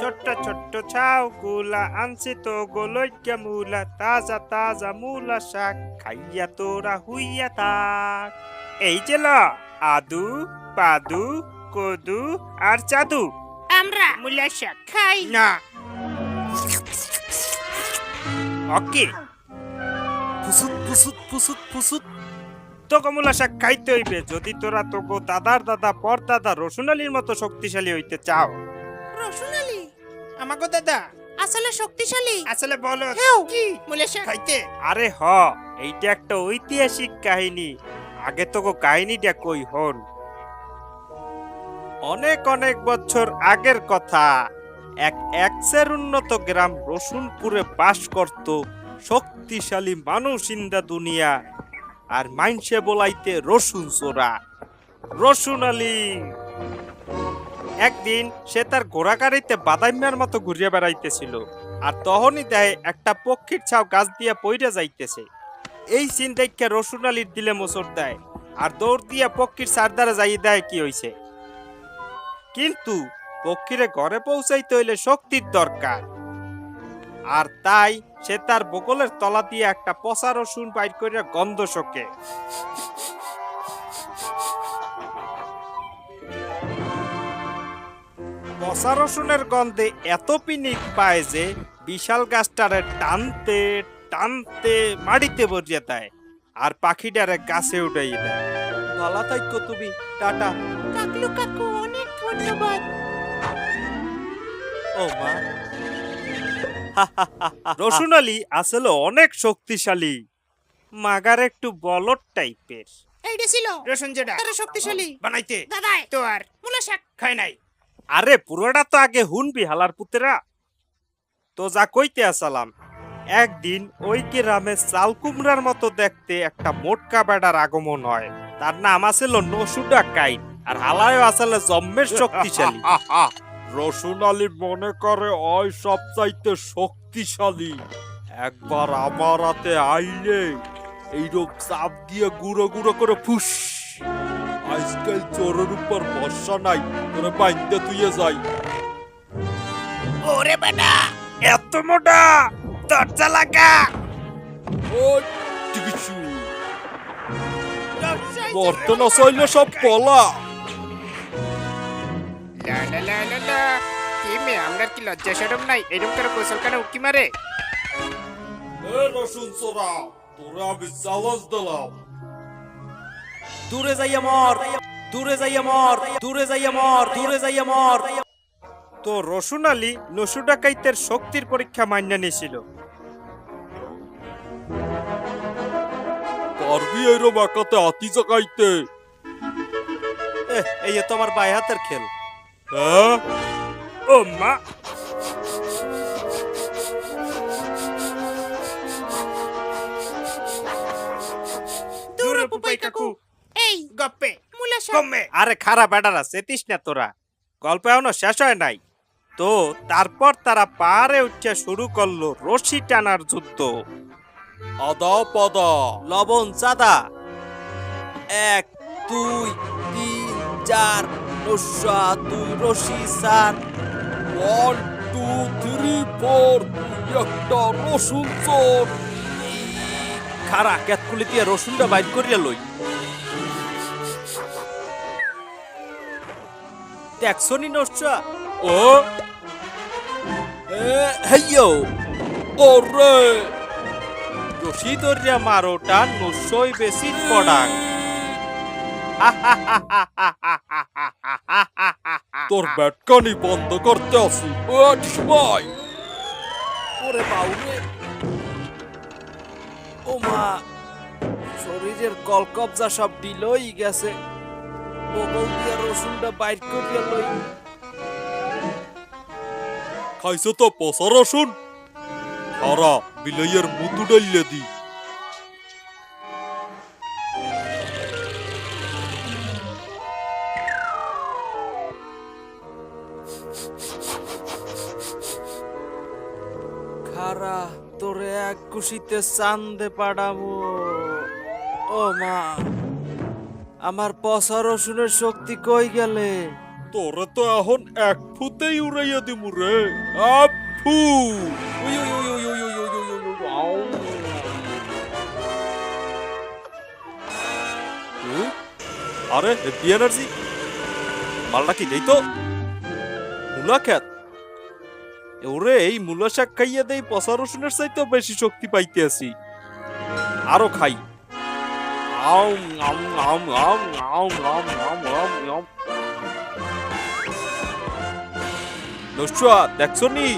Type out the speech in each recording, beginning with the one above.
ছোট্ট ছোট্ট ছাউগুলা আনছি তো গোলৈক্যা মূলা, তাজা তাজা মূলা শাক খাইয়া তোরা হুইয়া থাক। এই যে ল, আদু, পাদু, কদু আর চাদু। আমরা মূলা শাক খাই না। ওকে, ফুসুত ফুসুত ফুসুত ফুসুত। তোকে মূলা শাক খাইতে হইবে যদি তোরা তোকে দাদার দাদা পরদাদা রসুন আলীর মতো শক্তিশালী হইতে চাও। রসুন আলী আমাকে দাদা আসলে শক্তিশালী। আসলে বলো হেউ, কি মূলা শাক খাইতে? আরে হ, এইটা একটা ঐতিহাসিক কাহিনী। আগে তোকে কাহিনীটা কই হন। অনেক অনেক বছর আগের কথা। এক এক্সের উন্নত গ্রাম রসুনপুরে বাস করত শক্তিশালী মানুষ ইন্দা দুনিয়া। আর মাইনসে বলাইতে রসুন চোরা, রসুন আলী। একদিন সে তার ঘোড়া গাড়িতে বাদাইমার মতো ঘুরিয়ে বেড়াইতেছিল। আর তখনই দেয় একটা পক্ষীর ছাও গাছ দিয়া পইরা যাইতেছে। এই চিন্তাইকে রসুন আলীর দিলে মোচড় দেয় আর দৌড় দিয়া পক্ষীর সারদারে যাই দেয় কি হইছে। কিন্তু পক্ষীরে ঘরে পৌঁছাইতে হইলে শক্তির দরকার। আর তাই সে তার বগলের তলা দিয়ে একটা পচা রসুন বাইর করিয়া গন্ধ শোকে। পচা রসুনের গন্ধে এত পিনিক পায় যে বিশাল গাছটারে টানতে টানতে মাটিতে বসিয়ে দেয় আর পাখিটারে গাছে উঠাইয়ে দেয়। ভালো থাইকো তুমি, টাটা। কাকলু কাকু অনেক ধন্যবাদ। ও মা। রসুন আলী আসলে অনেক শক্তিশালী, মাগার একটু বলদ টাইপের। এইটা ছিল রসুন যেটা তারা শক্তিশালী বানাইতে দাদাই তো আর মূলা শাক খাই নাই। আরে পুরোটা তো আগে হুনবি হালার পুতেরা। তো যা কইতে আসালাম, একদিন ওই গ্রামে চাল কুমড়ার মতো দেখতে একটা মোটকা বেড়ার আগমন হয়। তার নাম আছিল নসুডা কাইন আর হালায়ও আসলে জম্মের শক্তিশালী। রসুন আলী মনে করে ওই সবচাইতে শক্তিশালী। একবার আমার হাতে আইলে এইরূপ চাপ দিয়ে গুঁড়ো গুঁড়ো করে ফুস। আজকাল চোরের উপর বর্ষা নাই, তোরে বাইন্দে তুইয়ে যাই। ওরে বেটা এত মোটা দরজা লাগা। ওই টিকিচু মরতে না চাইলে সব পলা। লা লা লা লা লা কি মে আমরার কি লজ্জা শরম নাই এরকম করে গোসল কেন উকি মারে? এ রসুন চোরা, তোরা আমি চ্যালেঞ্জ দিলাম। দূরে যাইয়া মর, দূরে যাইয়া মর, দূরে যাইয়া মর, দূরে যাইয়া মর। তো রসুন আলী নসু ডাকাইতের শক্তির পরীক্ষা মান্য নিয়েছিল। পারবি এইরম একাতে হাতি জাগাইতে? এই তো আমার বাই হাতের খেল। হ্যাঁ ও মা। দূর পুপাই কাকু এই গপ্পে মূলা শাক কমে। আরে খারাপ বেটারা চেতিস না তোরা, গল্প এখনো শেষ হয় নাই। তো তারপর তারা পাহাড়ে উঠে শুরু করলো রশি টানার যুদ্ধ। আদা পাদা লবণ চাঁদা 1 2 3 4 রসা 2 রশি 4। 1 2 3 4 একটা রসুন চোর। খারা কেতকুলি দিয়ে রসুনটা বাইর করিয়া লই। দেখছনি নসা? ও হেইয়ো ওরে রশি ধরিয়া মারো টান নসই বেশি পড়াং। তোর ব্যাটকানি বন্ধ করতে আসি। সময় ওরে বাউরে, ও মা, শরীরের কলকবজা সব ডিলই গেছে। বগল দিয়া রসুনটা বাইর করিয়া লই। খাইছো তো পচা রসুন? খারা বিলাইয়ের মুতু ডাইলে দি। খারা তোরে এক কুশিতে চান্দে পাড়াবো। ও মা, আমার পচা রসুনের শক্তি কই গেলে? তোরে তো এখন এক ফুতেই উড়াইয়া দিমু রে আপু we we we we we we we we we we আউ আরে হ্যাপি এনার্জি মালটা কি দেই তো মুলা খেত ওরে এই মুলা শাক খাইয়া দেই পচা রসুনের চাইতে বেশি শক্তি পাইতে আছি আরো খাই আম আম আম আম আম আম আম আম আম নসুয়া দেখছো নি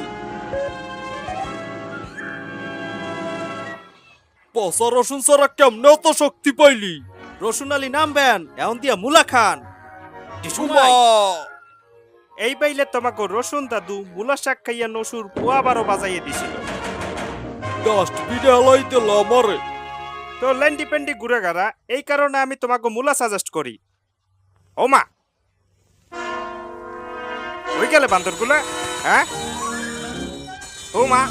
পচা রসুন ছাড়া কেমনে অত শক্তি পাইলি রসুন আলী নামবেন এখন দিয়া মুলা খান উমা! এই বাইলে তোমাকে রসুন দাদু মুলা শাক খাইয়া নসুর পোয়া বারো বাজাইয়ে দিছিল ডাস্টবিনে হালাই দিল আমারে তো ল্যান্ডি পেন্ডি ঘুরে গাড়া এই কারণে আমি তোমাকে মুলা সাজেস্ট করি ও মা ওই গেলে বান্দরগুলা হ্যাঁ ও মা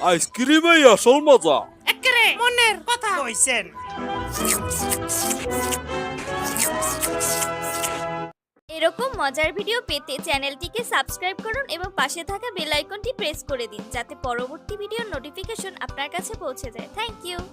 আইসক্রিমেই আসল মজা একেরে মনের কথা কইছেন এরকম মজার ভিডিও পেতে চ্যানেলটিকে সাবস্ক্রাইব করুন এবং পাশে থাকা বেল আইকনটি প্রেস করে দিন যাতে পরবর্তী ভিডিওর নোটিফিকেশন আপনার কাছে পৌঁছে যায়। Thank you.